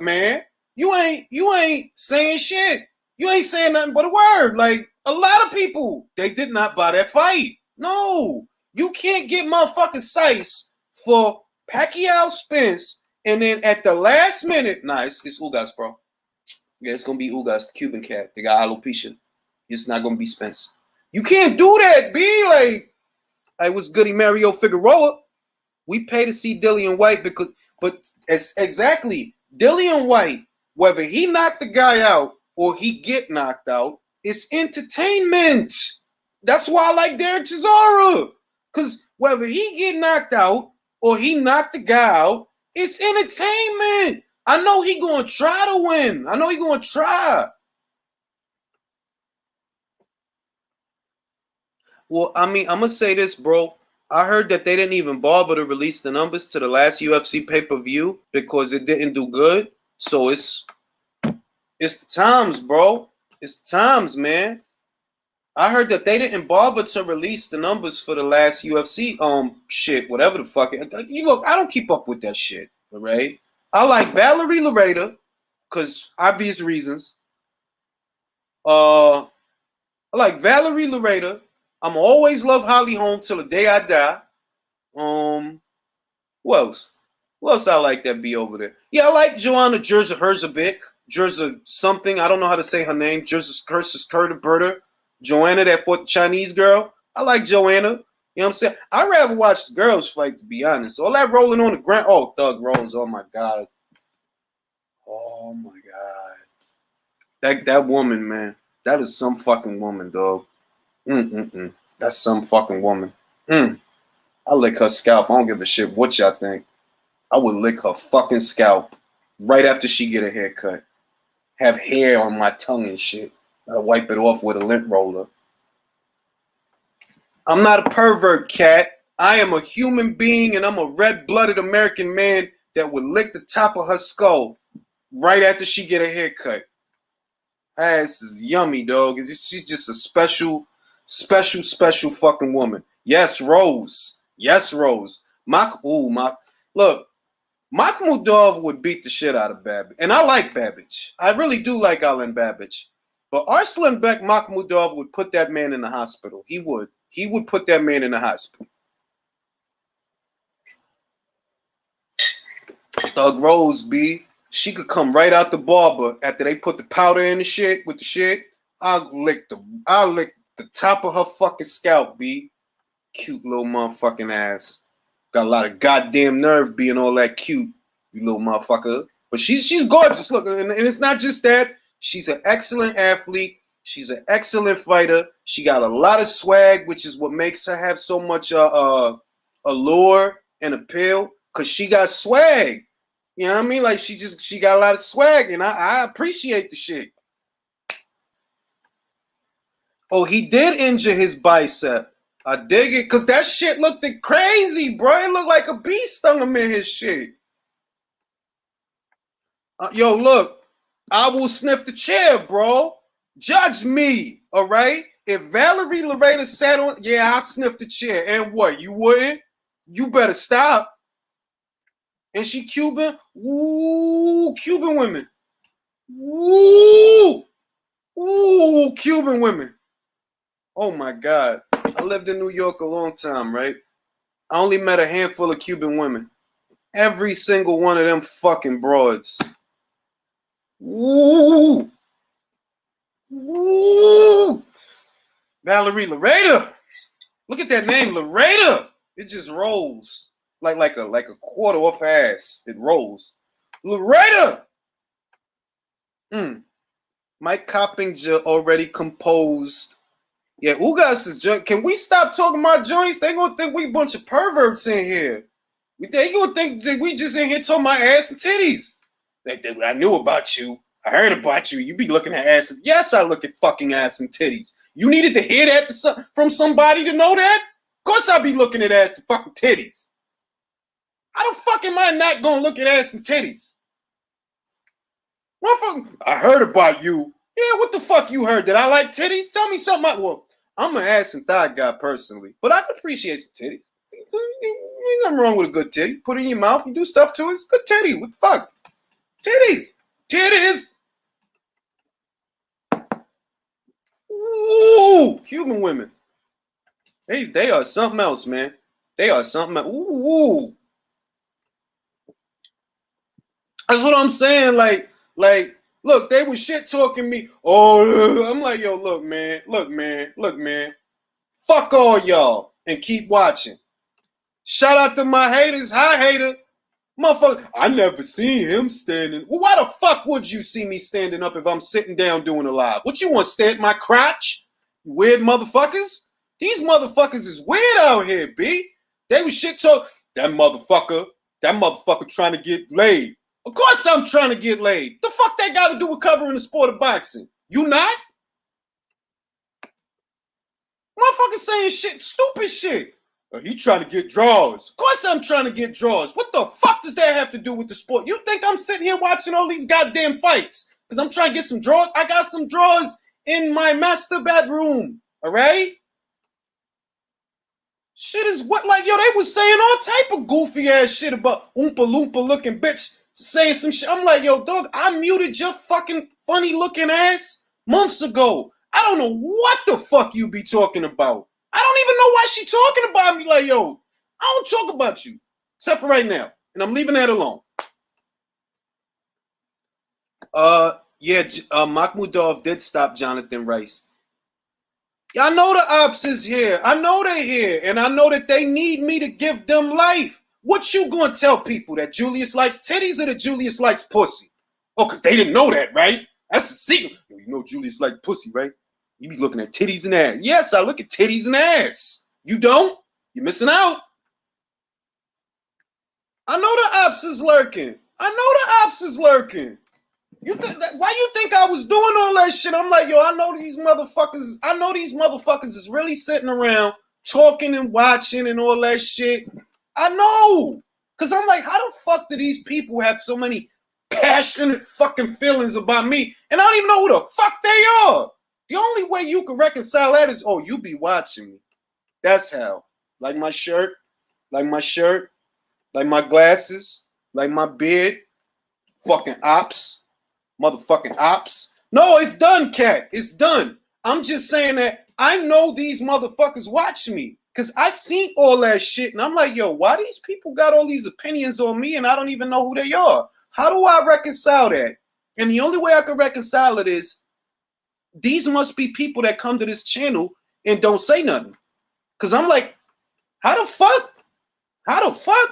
man. You ain't saying shit. You ain't saying nothing but a word. Like, a lot of people, they did not buy that fight. No, you can't get motherfucking Sice for Pacquiao Spence, and then at the last minute, it's Ugas, bro. Yeah, it's gonna be Ugas, the Cuban cat. They got alopecia. It's not gonna be Spence. You can't do that, B. Like, I was Goody Mario Figueroa. We pay to see Dillian White exactly, Dillian White, whether he knocked the guy out or he get knocked out, it's entertainment. That's why I like Derek Chisora. Because whether he get knocked out or he knocked the guy out, it's entertainment. I know he going to try to win. I know he going to try. Well, I mean, I'm going to say this, bro. I heard that they didn't even bother to release the numbers to the last UFC pay-per-view because it didn't do good. So it's the times, bro. It's the times, man. I heard that they didn't bother to release the numbers for the last UFC shit, whatever the fuck. You look, I don't keep up with that shit, right? I like Valerie Loretta, cause obvious reasons. I like Valerie Loretta. I'm always love Holly Holm till the day I die. Who else? Who else I like that be over there? Yeah, I like Joanna Herzevic. Jerza something. I don't know how to say her name. Jerza Kurta. Joanna, that fought the Chinese girl. I like Joanna. You know what I'm saying? I'd rather watch the girls fight, to be honest. All that rolling on the ground. Oh, Thug Rose. Oh, my God. Oh, my God. That woman, man. That is some fucking woman, dog. That's some fucking woman. I lick her scalp. I don't give a shit what y'all think. I would lick her fucking scalp right after she get a haircut. Have hair on my tongue and shit. Gotta wipe it off with a lint roller. I'm not a pervert, cat. I am a human being, and I'm a red-blooded American man that would lick the top of her skull right after she get a haircut. Her ass is yummy, dog. She's just a special fucking woman. Yes, Rose. Yes, Rose. Look, Makhmudov would beat the shit out of Babbage. And I like Babbage. I really do like Alan Babbage. But Arslanbek Makhmudov would put that man in the hospital. He would. He would put that man in the hospital. Thug Rose, B. She could come right out the barber after they put the powder in the shit with the shit. I'll lick the top of her fucking scalp, B. Cute little motherfucking ass. Got a lot of goddamn nerve being all that cute, you little motherfucker. But she's gorgeous. Look, and it's not just that. She's an excellent athlete. She's an excellent fighter. She got a lot of swag, which is what makes her have so much allure and appeal. Cause she got swag. You know what I mean? Like she got a lot of swag, and I appreciate the shit. Oh, he did injure his bicep. I dig it, cause that shit looked crazy, bro. It looked like a bee stung him in his shit. Yo, look, I will sniff the chair, bro. Judge me, all right? If Valerie Loretta sat on, yeah, I'll sniff the chair. And what? You wouldn't? You better stop. And she Cuban? Ooh, Cuban women. Ooh, Cuban women. Oh my God. I lived in New York a long time, right? I only met a handful of Cuban women. Every single one of them fucking broads. Ooh. Valerie Loretta. Look at that name, Loretta. It just rolls. Like a quarter off ass. It rolls. Loretta. Mike Coppinger already composed. Yeah, Ugas is junk. Can we stop talking about joints? They gonna think we a bunch of perverts in here. They gonna think that we just in here talking about ass and titties. I knew about you. I heard about you. You be looking at ass. Yes, I look at fucking ass and titties. You needed to hear that from somebody to know that? Of course I be looking at ass and fucking titties. How the fuck am I not gonna look at ass and titties? Motherfucker, I heard about you. Yeah, what the fuck you heard? Did I like titties? Tell me something. Well, I'm an ass and thigh guy personally, but I can appreciate some titties. Ain't nothing wrong with a good titty. Put it in your mouth and do stuff to it. It's good titty. What the fuck? Titties. Titties. Ooh, Cuban women. They are something else, man. They are something else. Ooh. That's what I'm saying. Like, look, they was shit talking me. Oh, I'm like, yo, look, man. Fuck all y'all and keep watching. Shout out to my haters. Hi, hater. Motherfucker, I never seen him standing. Well, why the fuck would you see me standing up if I'm sitting down doing a live? What you want, stand my crotch? You weird motherfuckers? These motherfuckers is weird out here, B. They was shit talk. That motherfucker trying to get laid. Of course I'm trying to get laid. The fuck that got to do with covering the sport of boxing? You not? Motherfuckers saying shit, stupid shit. He trying to get draws. Of course I'm trying to get draws. What the fuck does that have to do with the sport? You think I'm sitting here watching all these goddamn fights because I'm trying to get some draws? I got some draws in my master bedroom. All right? Shit is what, like, yo, they was saying all type of goofy ass shit about Oompa Loompa looking bitch saying some shit. I'm like, yo, dog, I muted your fucking funny looking ass months ago. I don't know what the fuck you be talking about. I don't even know why she talking about me. Like, yo, I don't talk about you. Except for right now. And I'm leaving that alone. Yeah, Makhmudov did stop Jonathan Rice. I know the ops is here. I know they're here. And I know that they need me to give them life. What you gonna tell people? That Julius likes titties or that Julius likes pussy? Oh, because they didn't know that, right? That's a secret. You know Julius likes pussy, right? You be looking at titties and ass. Yes, I look at titties and ass. You don't? You're missing out. I know the ops is lurking. I know the ops is lurking. Why you think I was doing all that shit? I'm like, yo, I know these motherfuckers is really sitting around talking and watching and all that shit. I know. Cause I'm like, how the fuck do these people have so many passionate fucking feelings about me? And I don't even know who the fuck they are. The only way you can reconcile that is, oh, you be watching me. That's how. Like my shirt, like my glasses, like my beard, fucking ops. Motherfucking ops. No, it's done, cat. It's done. I'm just saying that I know these motherfuckers watch me. Because I seen all that shit. And I'm like, yo, why these people got all these opinions on me and I don't even know who they are? How do I reconcile that? And the only way I can reconcile it is these must be people that come to this channel and don't say nothing. Because I'm like, how the fuck? How the fuck?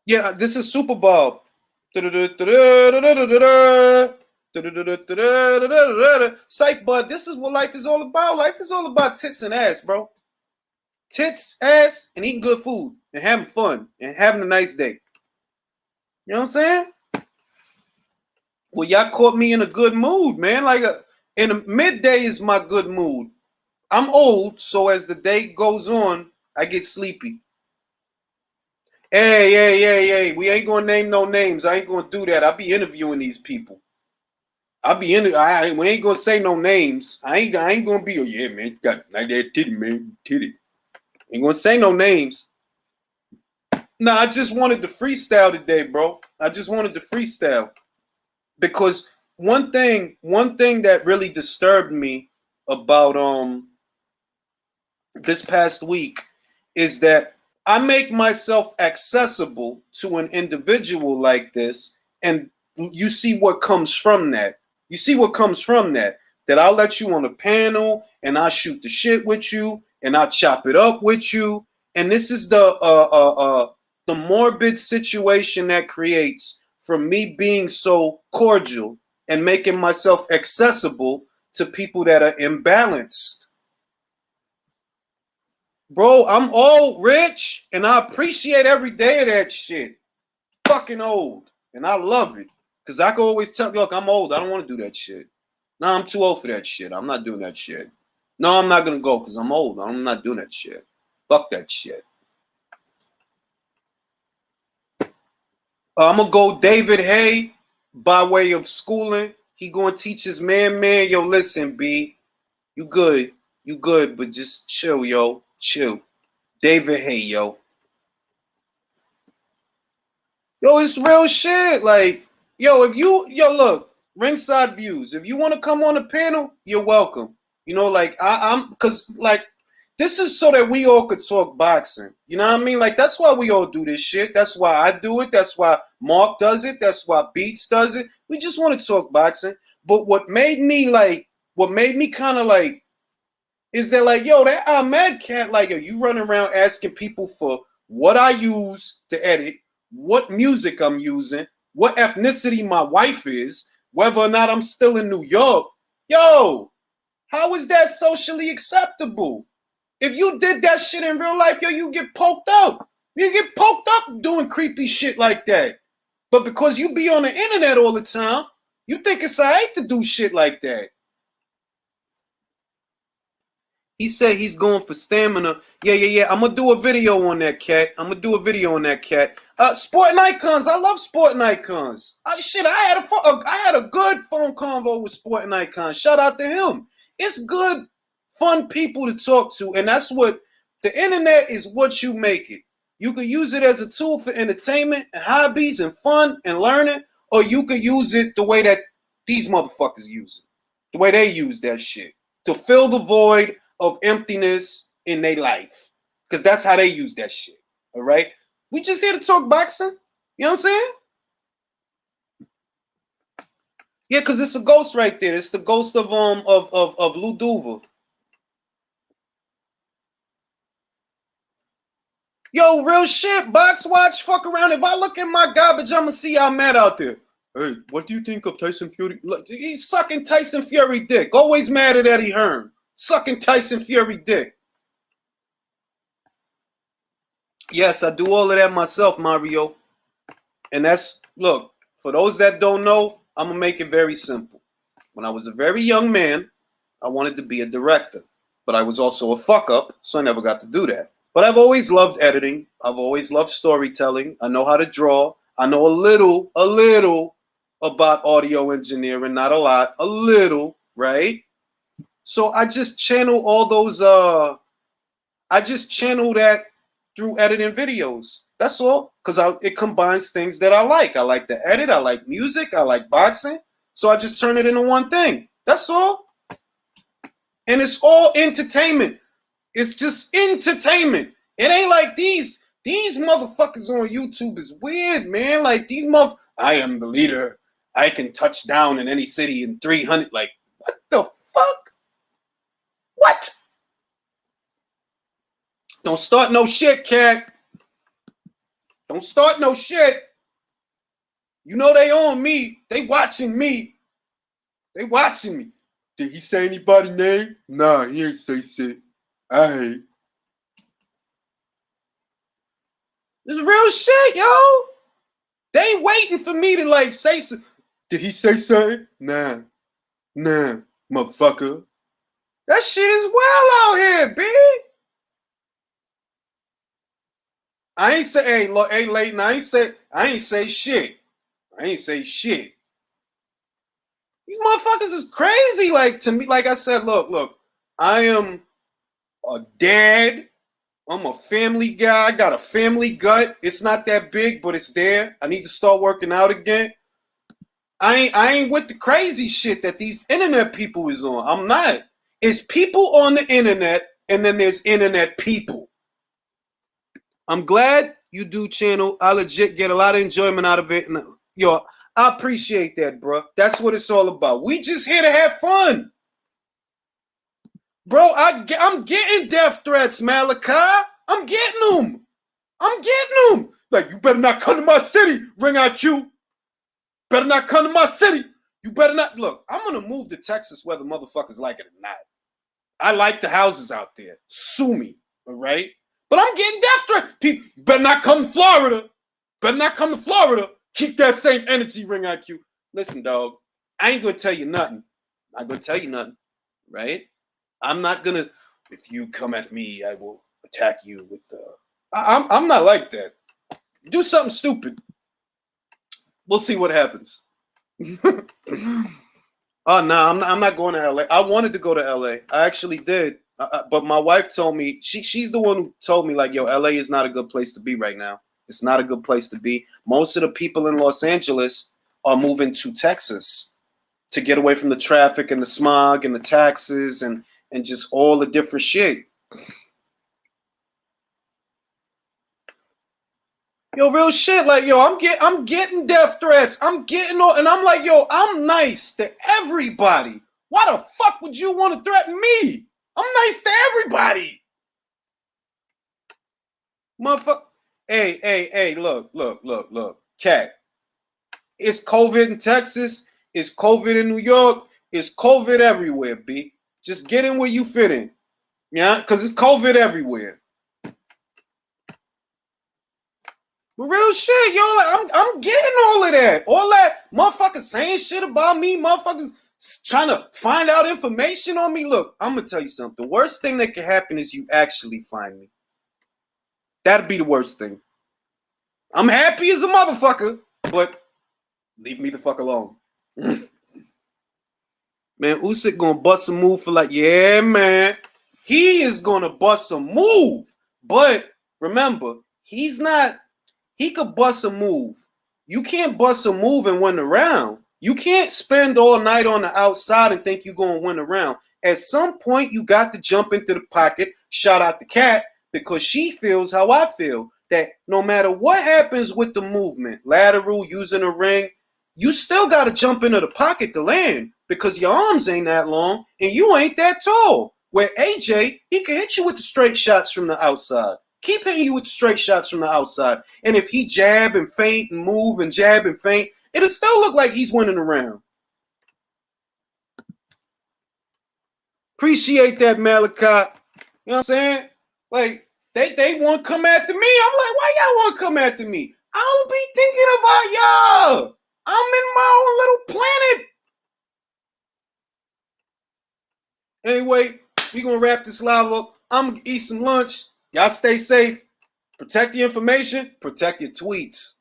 Yeah, this is Super Bowl. Safe, bud, this is what life is all about. Life is all about tits and ass, bro. Tits, ass, and eating good food and having fun and having a nice day. You know what I'm saying? Well, y'all caught me in a good mood, man. Like in the midday is my good mood. I'm old, so as the day goes on, I get sleepy. Hey, we ain't gonna name no names. I ain't gonna do that. I'll be interviewing these people. I'll be in it. We ain't gonna say no names. I ain't gonna be, oh yeah, man, got like that titty, man, titty. Ain't gonna say no names. Nah, I just wanted to freestyle today, bro. I just wanted to freestyle. Because one thing that really disturbed me about this past week is that I make myself accessible to an individual like this, and you see what comes from that. You see what comes from that. That I'll let you on a panel, and I'll shoot the shit with you, and I'll chop it up with you. And this is the morbid situation that creates from me being so cordial and making myself accessible to people that are imbalanced. Bro, I'm old, rich, and I appreciate every day of that shit. Fucking old. And I love it. Because I can always tell, look, I'm old. I don't want to do that shit. No, I'm too old for that shit. I'm not doing that shit. No, I'm not going to go because I'm old. I'm not doing that shit. Fuck that shit. I'm going to go David Hay by way of schooling. He going to teach his man. Yo, listen, B. You good. You good, but just chill, yo. Chill. David Hay, yo. Yo, it's real shit. Like, yo, look, ringside views. If you want to come on the panel, you're welcome. You know, like because like this is so that we all could talk boxing. You know what I mean? Like that's why we all do this shit. That's why I do it. That's why Mark does it. That's why Beats does it. We just want to talk boxing. But what made me kind of like is that like, yo, that Ahmed cat, like, yo, you run around asking people for what I use to edit, what music I'm using, what ethnicity my wife is, whether or not I'm still in New York. Yo, how is that socially acceptable? If you did that shit in real life, yo, you get poked up. You get poked up doing creepy shit like that. But because you be on the internet all the time, you think it's all right to do shit like that. He said he's going for stamina. Yeah. I'm gonna do a video on that cat. Sporting icons. I love sporting icons. I had a good phone convo with sporting icons. Shout out to him. It's good, fun people to talk to, and that's what the internet is. What you make it. You could use it as a tool for entertainment and hobbies and fun and learning, or you could use it the way that these motherfuckers use it, the way they use that shit to fill the void of emptiness in their life, because that's how they use that shit. All right, we just here to talk boxing. You know what I'm saying? Yeah, because it's a ghost right there. It's the ghost of Lou Duva. Yo, real shit. Box watch, fuck around. If I look in my garbage, I'ma see I'm mad out there. Hey, what do you think of Tyson Fury? Look, he's sucking Tyson Fury dick. Always mad at Eddie Hearn. Sucking Tyson Fury dick. Yes, I do all of that myself, Mario. And that's, look, for those that don't know, I'm gonna make it very simple. When I was a very young man, I wanted to be a director. But I was also a fuck up, so I never got to do that. But I've always loved editing. I've always loved storytelling. I know how to draw. I know a little about audio engineering, not a lot, a little, right? So I just channel all those, I just channel that through editing videos. That's all, because it combines things that I like. I like to edit, I like music, I like boxing. So I just turn it into one thing. That's all. And it's all entertainment. It's just entertainment. It ain't like these motherfuckers on YouTube is weird, man. Like these I am the leader. I can touch down in any city in 300. Like, what the fuck? What? Don't start no shit, cat. Don't start no shit. You know they on me. They watching me. They watching me. Did he say anybody's name? Nah, he ain't say shit. I hate. It's real shit, yo. They ain't waiting for me to like say something. Did he say something? Nah, motherfucker. That shit is wild out here, B. I ain't say, hey, look, hey, Leighton, I ain't say shit. I ain't say shit. These motherfuckers is crazy. Like, to me, like I said, look, I am a dad. I'm a family guy. I got a family gut. It's not that big, but it's there. I need to start working out again. I ain't with the crazy shit that these internet people is on. I'm not. It's people on the internet, and then there's internet people. I'm glad you do channel. I legit get a lot of enjoyment out of it. And, yo, I appreciate that, bro. That's what it's all about. We just here to have fun. Bro, I'm getting death threats, Malachi. I'm getting them. Like, you better not come to my city, Ring IQ. Better not come to my city. You better not. Look, I'm going to move to Texas whether motherfuckers like it or not. I like the houses out there. Sue me, all right? But I'm getting death threats. People, you better not come to Florida. Keep that same energy, Ring IQ. Listen, dog, I ain't going to tell you nothing. Right? I'm not going to, if you come at me, I will attack you with, I'm not like that. Do something stupid. We'll see what happens. Oh, no, I'm not going to LA. I wanted to go to LA. I actually did. But my wife told me, she's the one who told me, like, yo, LA is not a good place to be right now. It's not a good place to be. Most of the people in Los Angeles are moving to Texas to get away from the traffic and the smog and the taxes and just all the different shit. Yo, real shit, like, yo, I'm getting death threats. I'm getting all, and I'm like, yo, I'm nice to everybody. Why the fuck would you want to threaten me? I'm nice to everybody. Motherfucker. Hey, look. Cat. It's COVID in Texas. It's COVID in New York. It's COVID everywhere, B. Just get in where you fit in. Yeah, because it's COVID everywhere. But real shit, yo, like I'm getting all of that. All that motherfuckers saying shit about me, motherfuckers trying to find out information on me. Look, I'm gonna tell you something. The worst thing that can happen is you actually find me. That'd be the worst thing. I'm happy as a motherfucker, but leave me the fuck alone. Man, Usyk gonna bust a move for like, yeah, man. He is gonna bust a move. But remember, he could bust a move. You can't bust a move and win a round. You can't spend all night on the outside and think you're gonna win a round. At some point, you got to jump into the pocket, shout out the cat, because she feels how I feel. That no matter what happens with the movement, lateral, using a ring, you still got to jump into the pocket to land because your arms ain't that long and you ain't that tall. Where AJ, he can hit you with the straight shots from the outside. Keep hitting you with the straight shots from the outside. And if he jab and feint and move and jab and feint, it'll still look like he's winning the round. Appreciate that, Malachi. You know what I'm saying? Like, they want to come after me. I'm like, why y'all want to come after me? I don't be thinking about y'all. I'm in my own little planet. Anyway, we gonna wrap this live up. I'm gonna eat some lunch. Y'all stay safe. Protect the information. Protect your tweets.